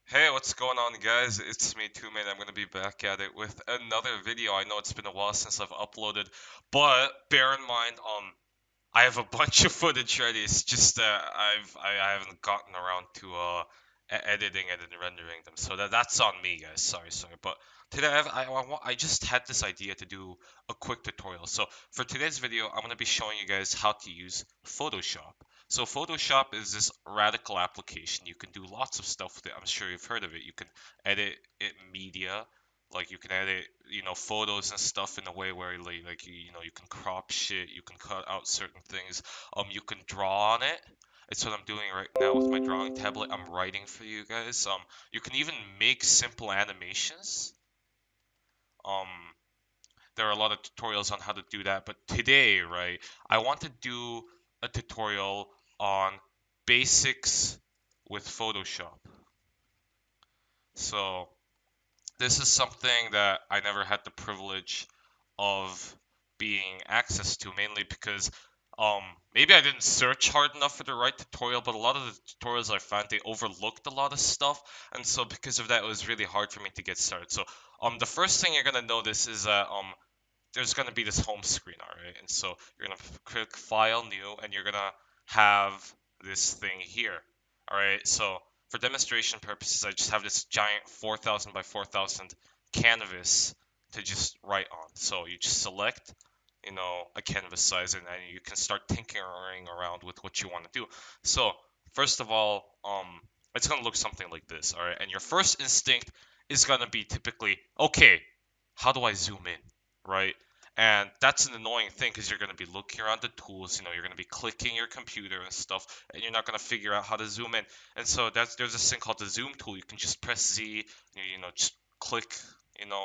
Hey, what's going on, guys? It's me, Two Man. I'm gonna be back at it with another video. I know it's been a while since I've uploaded, but bear in mind, I have a bunch of footage ready. It's just I haven't gotten around to editing it and rendering them. So that's on me, guys. Sorry. But today I just had this idea to do a quick tutorial. So for today's video, I'm gonna be showing you guys how to use Photoshop. So Photoshop is this radical application. You can do lots of stuff with it. I'm sure you've heard of it. You can edit it media, like you can edit, photos and stuff in a way where you can crop shit, you can cut out certain things, you can draw on it. It's what I'm doing right now with my drawing tablet. I'm writing for you guys. You can even make simple animations. Um, there are a lot of tutorials on how to do that, but today, right, I want to do a tutorial on basics with Photoshop. So this is something that I never had the privilege of being access to, mainly because um maybe I didn't search hard enough for the right tutorial, but a lot of the tutorials I found, they overlooked a lot of stuff, and so because of that it was really hard for me to get started. So the first thing you're gonna notice is that there's gonna be this home screen, alright? And so you're gonna click File, New, and you're gonna have this thing here. Alright, so for demonstration purposes, I just have this giant 4000 by 4000 canvas to just write on. So you just select, a canvas size, and then you can start tinkering around with what you want to do. So first of all, it's gonna look something like this, all right? And your first instinct is gonna be typically, okay, how do I zoom in, right? And that's an annoying thing because you're going to be looking around the tools, you're going to be clicking your computer and stuff, and you're not going to figure out how to zoom in. And so there's this thing called the zoom tool. You can just press Z, just click,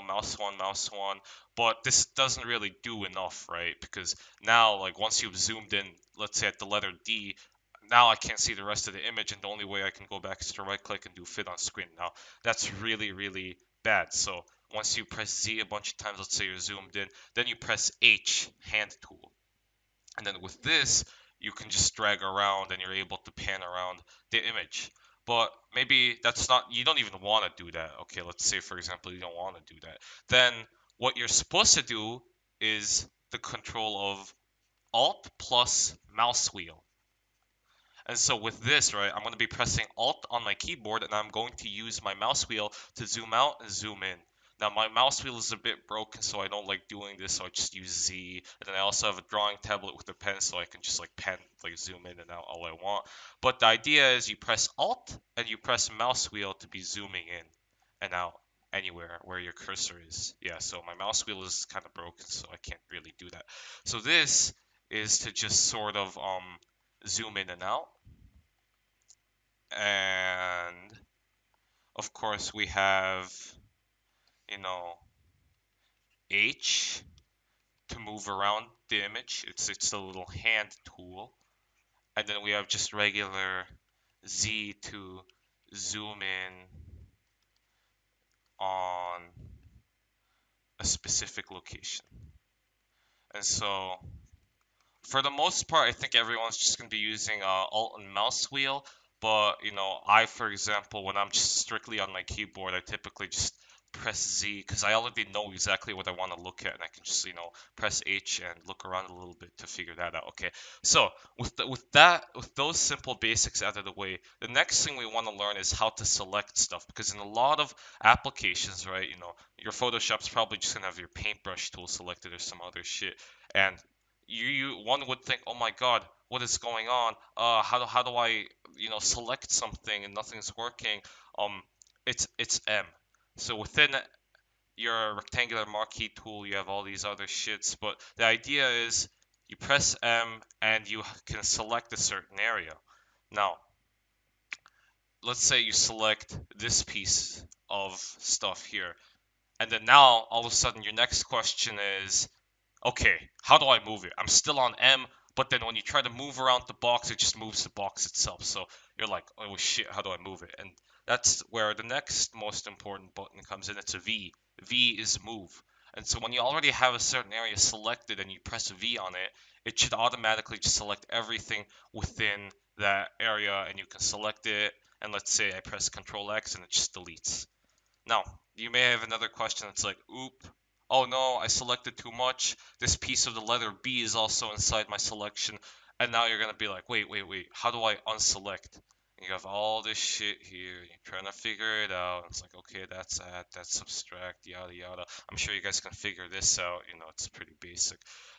mouse one. But this doesn't really do enough, right? Because now, like, once you've zoomed in, let's say at the letter D, now I can't see the rest of the image, and the only way I can go back is to right click and do fit on screen. Now, that's really, really bad. So once you press Z a bunch of times, let's say you're zoomed in, then you press H, hand tool. And then with this, you can just drag around and you're able to pan around the image. But maybe that's not, you don't even want to do that. Okay, let's say, for example, you don't want to do that. Then what you're supposed to do is the control of Alt plus mouse wheel. And so with this, right, I'm going to be pressing Alt on my keyboard, and I'm going to use my mouse wheel to zoom out and zoom in. Now my mouse wheel is a bit broken, so I don't like doing this, so I just use Z. And then I also have a drawing tablet with a pen, so I can just like pen, like zoom in and out all I want. But the idea is you press Alt and you press mouse wheel to be zooming in and out anywhere where your cursor is. Yeah, so my mouse wheel is kind of broken, so I can't really do that. So this is to just sort of zoom in and out. And of course we have, you know, H to move around the image. It's a little hand tool. And then we have just regular Z to zoom in on a specific location. And so for the most part, I think everyone's just going to be using Alt and mouse wheel. But, I, for example, when I'm just strictly on my keyboard, I typically just press Z because I already know exactly what I want to look at, and I can just, press H and look around a little bit to figure that out. Okay, so with those simple basics out of the way, the next thing we want to learn is how to select stuff, because in a lot of applications, right, your Photoshop's probably just gonna have your paintbrush tool selected or some other shit, and one would think, oh my God, what is going on? How do I select something and nothing's working? Um, it's M. So within your rectangular marquee tool, you have all these other shits, but the idea is you press M and you can select a certain area. Now, let's say you select this piece of stuff here, and then now all of a sudden your next question is, okay, how do I move it? I'm still on M, but then when you try to move around the box, it just moves the box itself. So you're like, oh shit, how do I move it? And that's where the next most important button comes in. It's a V. V is move. And so when you already have a certain area selected and you press V on it, it should automatically just select everything within that area, and you can select it and let's say I press Control X and it just deletes. Now, you may have another question that's like, oop, oh no, I selected too much. This piece of the letter B is also inside my selection. And now you're gonna be like, wait, how do I unselect? And you have all this shit here, you're trying to figure it out. It's like, okay, that's add, that's subtract, yada yada. I'm sure you guys can figure this out, it's pretty basic.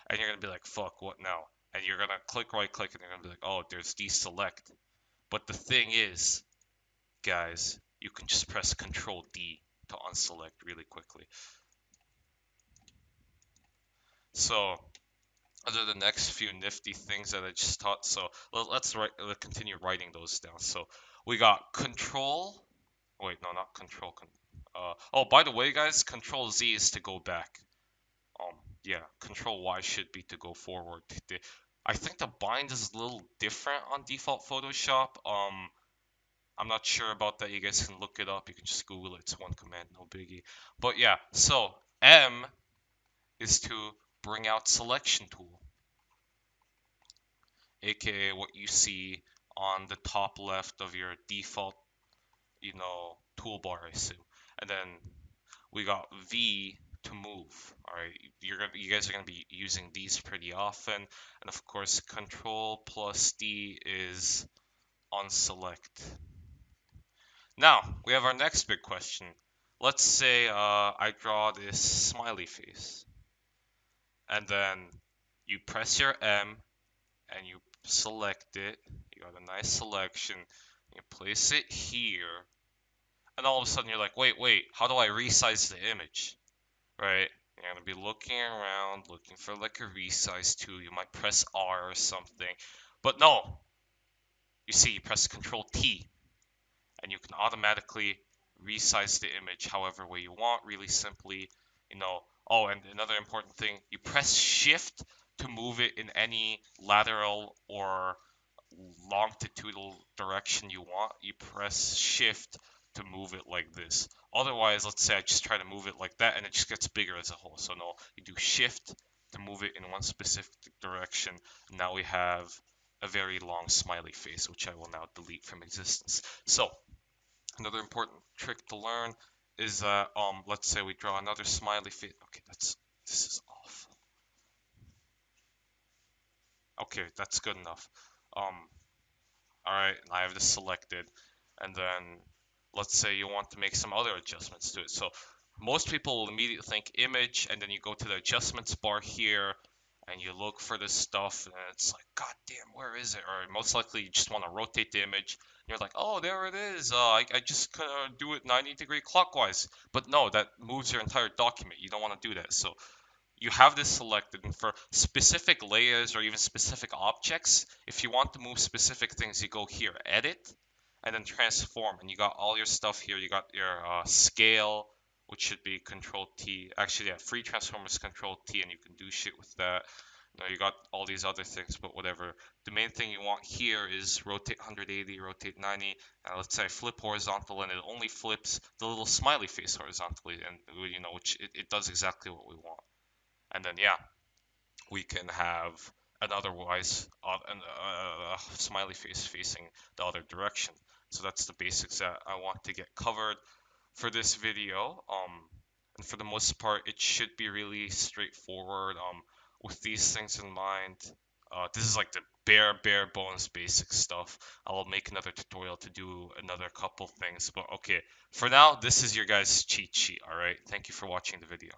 And you're gonna be like, fuck, what now? And you're gonna right click and you're gonna be like, oh, there's deselect. But the thing is, guys, you can just press Control D to unselect really quickly. So, other than the next few nifty things that I just taught, so let's continue writing those down. So we got Control. Wait, no, not Control. Oh, by the way, guys, Control Z is to go back. Um, yeah, Control Y should be to go forward. I think the bind is a little different on default Photoshop. I'm not sure about that. You guys can look it up. You can just Google it. It's one command, no biggie. But yeah, so M is to bring out selection tool, aka what you see on the top left of your default, toolbar, I assume. And then we got V to move. All right, you guys are gonna be using these pretty often. And of course, Control plus D is unselect. Now, we have our next big question. Let's say I draw this smiley face, and then you press your M and you select it. You got a nice selection. You place it here, and all of a sudden you're like, wait, how do I resize the image? Right? You're gonna be looking around, looking for like a resize tool. You might press R or something, but no. You see, you press Control T and you can automatically resize the image however way you want, really simply, Oh, and another important thing, you press Shift to move it in any lateral or longitudinal direction you want. You press Shift to move it like this. Otherwise, let's say I just try to move it like that and it just gets bigger as a whole. So no, you do Shift to move it in one specific direction. Now we have a very long smiley face, which I will now delete from existence. So another important trick to learn is that let's say we draw another smiley face. Okay, this is off. Okay, that's good enough. Um, all right, I have this selected, and then let's say you want to make some other adjustments to it. So most people will immediately think image, and then you go to the adjustments bar here, and you look for this stuff, and it's like, God damn, where is it? Or most likely you just want to rotate the image. And you're like, oh, there it is. I just do it 90-degree clockwise. But no, that moves your entire document. You don't want to do that. So you have this selected, and for specific layers or even specific objects, if you want to move specific things, you go here, edit, and then transform, and you got all your stuff here. You got your scale, which should be Control T. Actually, yeah, free transform is Control T, and you can do shit with that. You got all these other things, but whatever. The main thing you want here is rotate 180, rotate 90. Let's say I flip horizontal, and it only flips the little smiley face horizontally, and which it does exactly what we want. And then yeah, we can have an otherwise smiley face facing the other direction. So that's the basics that I want to get covered for this video. And for the most part, it should be really straightforward. With these things in mind, this is like the bare bones basic stuff. I'll make another tutorial to do another couple things, but okay. For now, this is your guys' cheat sheet. All right. Thank you for watching the video.